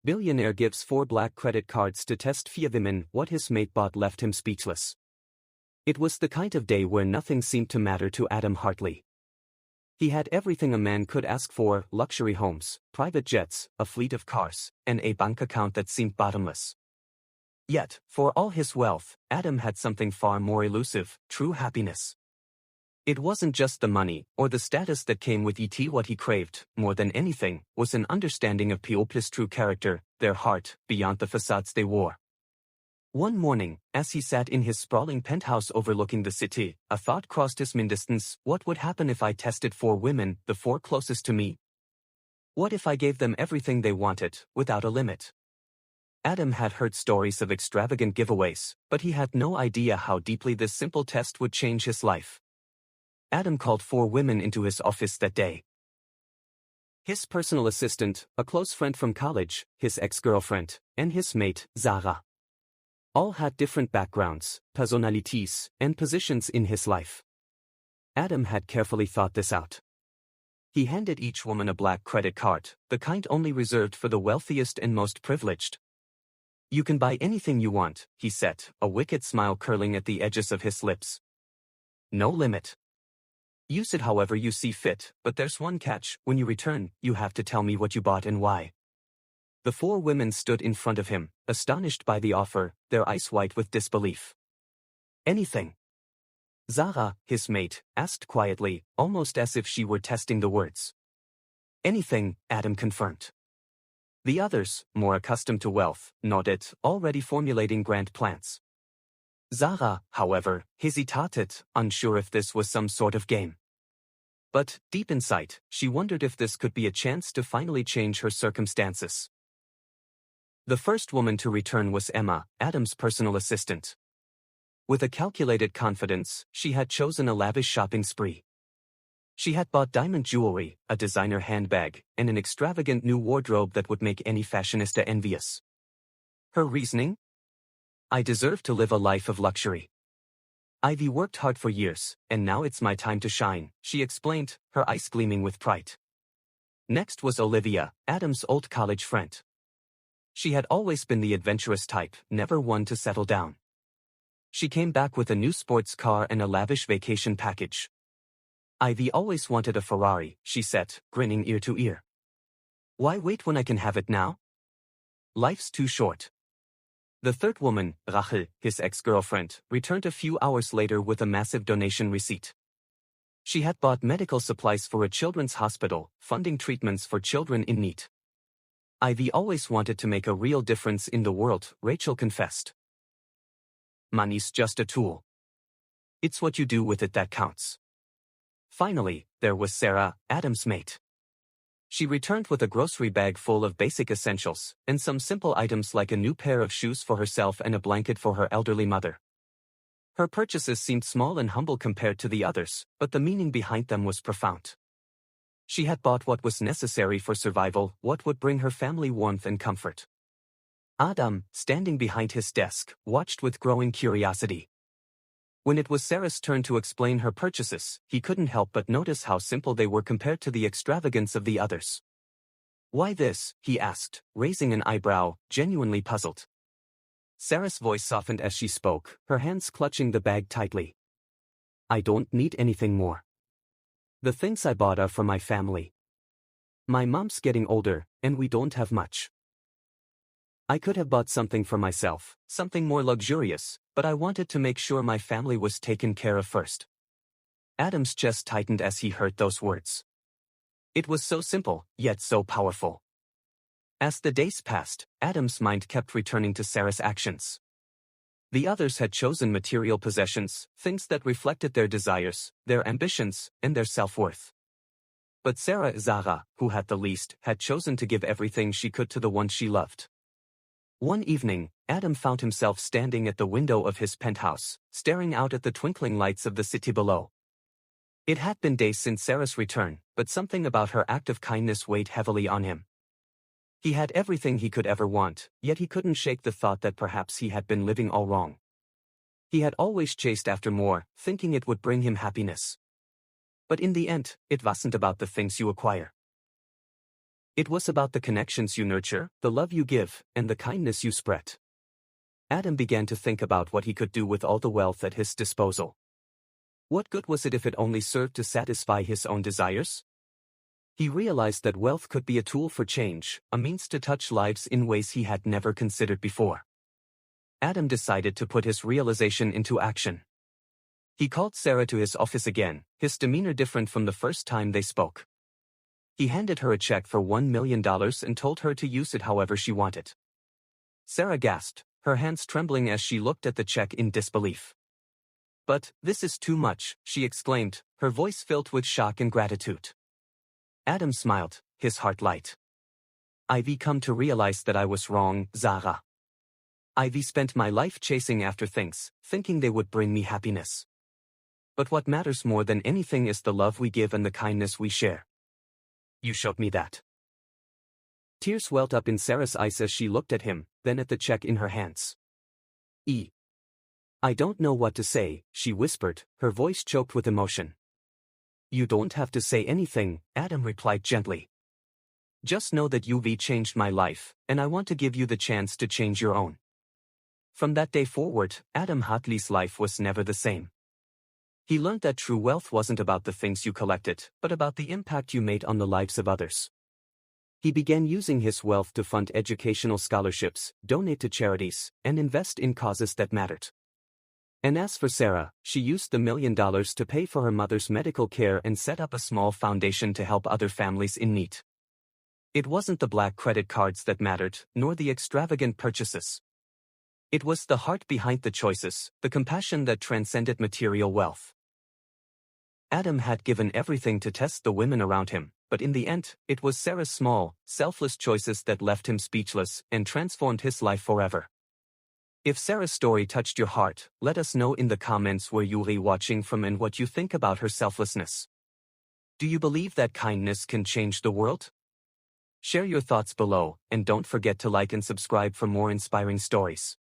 Billionaire gives 4 black credit cards to test 4 women. What his mate bought left him speechless. It was the kind of day where nothing seemed to matter to Adam Hartley. He had everything a man could ask for: luxury homes, private jets, a fleet of cars, and a bank account that seemed bottomless. Yet, for all his wealth, Adam had something far more elusive: true happiness. It wasn't just the money or the status that came with it. What he craved, more than anything, was an understanding of people's true character, their heart, beyond the facades they wore. One morning, as he sat in his sprawling penthouse overlooking the city, a thought crossed his mind: what would happen if I tested 4 women, the 4 closest to me? What if I gave them everything they wanted, without a limit? Adam had heard stories of extravagant giveaways, but he had no idea how deeply this simple test would change his life. Adam called 4 women into his office that day. His personal assistant, a close friend from college, his ex-girlfriend, and his mate, Sarah. All had different backgrounds, personalities, and positions in his life. Adam had carefully thought this out. He handed each woman a black credit card, the kind only reserved for the wealthiest and most privileged. "You can buy anything you want," he said, a wicked smile curling at the edges of his lips. "No limit. Use it however you see fit, but there's one catch: when you return, you have to tell me what you bought and why." The 4 women stood in front of him, astonished by the offer, their eyes wide with disbelief. "Anything?" Sarah, his mate, asked quietly, almost as if she were testing the words. "Anything," Adam confirmed. The others, more accustomed to wealth, nodded, already formulating grand plans. Sarah, however, hesitated, unsure if this was some sort of game. But, deep inside, she wondered if this could be a chance to finally change her circumstances. The first woman to return was Emma, Adam's personal assistant. With a calculated confidence, she had chosen a lavish shopping spree. She had bought diamond jewelry, a designer handbag, and an extravagant new wardrobe that would make any fashionista envious. Her reasoning? "I deserve to live a life of luxury. I've worked hard for years, and now it's my time to shine," she explained, her eyes gleaming with pride. Next was Olivia, Adam's old college friend. She had always been the adventurous type, never one to settle down. She came back with a new sports car and a lavish vacation package. "I've always wanted a Ferrari," she said, grinning ear to ear. "Why wait when I can have it now? Life's too short." The third woman, Rachel, his ex-girlfriend, returned a few hours later with a massive donation receipt. She had bought medical supplies for a children's hospital, funding treatments for children in need. "I've always wanted to make a real difference in the world," Rachel confessed. "Money's just a tool. It's what you do with it that counts." Finally, there was Sarah, Adam's mate. She returned with a grocery bag full of basic essentials, and some simple items like a new pair of shoes for herself and a blanket for her elderly mother. Her purchases seemed small and humble compared to the others, but the meaning behind them was profound. She had bought what was necessary for survival, what would bring her family warmth and comfort. Adam, standing behind his desk, watched with growing curiosity. When it was Sarah's turn to explain her purchases, he couldn't help but notice how simple they were compared to the extravagance of the others. "Why this?" he asked, raising an eyebrow, genuinely puzzled. Sarah's voice softened as she spoke, her hands clutching the bag tightly. "I don't need anything more. The things I bought are for my family. My mom's getting older, and we don't have much. I could have bought something for myself, something more luxurious, but I wanted to make sure my family was taken care of first." Adam's chest tightened as he heard those words. It was so simple, yet so powerful. As the days passed, Adam's mind kept returning to Sarah's actions. The others had chosen material possessions, things that reflected their desires, their ambitions, and their self-worth. But Sarah, who had the least, had chosen to give everything she could to the one she loved. One evening, Adam found himself standing at the window of his penthouse, staring out at the twinkling lights of the city below. It had been days since Sarah's return, but something about her act of kindness weighed heavily on him. He had everything he could ever want, yet he couldn't shake the thought that perhaps he had been living all wrong. He had always chased after more, thinking it would bring him happiness. But in the end, it wasn't about the things you acquire. It was about the connections you nurture, the love you give, and the kindness you spread. Adam began to think about what he could do with all the wealth at his disposal. What good was it if it only served to satisfy his own desires? He realized that wealth could be a tool for change, a means to touch lives in ways he had never considered before. Adam decided to put his realization into action. He called Sarah to his office again, his demeanor different from the first time they spoke. He handed her a check for $1 million and told her to use it however she wanted. Sarah gasped, her hands trembling as she looked at the check in disbelief. "But, this is too much," she exclaimed, her voice filled with shock and gratitude. Adam smiled, his heart light. "I've come to realize that I was wrong, Sarah. I've spent my life chasing after things, thinking they would bring me happiness. But what matters more than anything is the love we give and the kindness we share. You showed me that." Tears welled up in Sarah's eyes as she looked at him, then at the check in her hands. "I don't know what to say," she whispered, her voice choked with emotion. "You don't have to say anything," Adam replied gently. "Just know that you've changed my life, and I want to give you the chance to change your own." From that day forward, Adam Hartley's life was never the same. He learned that true wealth wasn't about the things you collected, but about the impact you made on the lives of others. He began using his wealth to fund educational scholarships, donate to charities, and invest in causes that mattered. And as for Sarah, she used the $1 million to pay for her mother's medical care and set up a small foundation to help other families in need. It wasn't the black credit cards that mattered, nor the extravagant purchases. It was the heart behind the choices, the compassion that transcended material wealth. Adam had given everything to test the women around him, but in the end, it was Sarah's small, selfless choices that left him speechless and transformed his life forever. If Sarah's story touched your heart, let us know in the comments where you're watching from and what you think about her selflessness. Do you believe that kindness can change the world? Share your thoughts below, and don't forget to like and subscribe for more inspiring stories.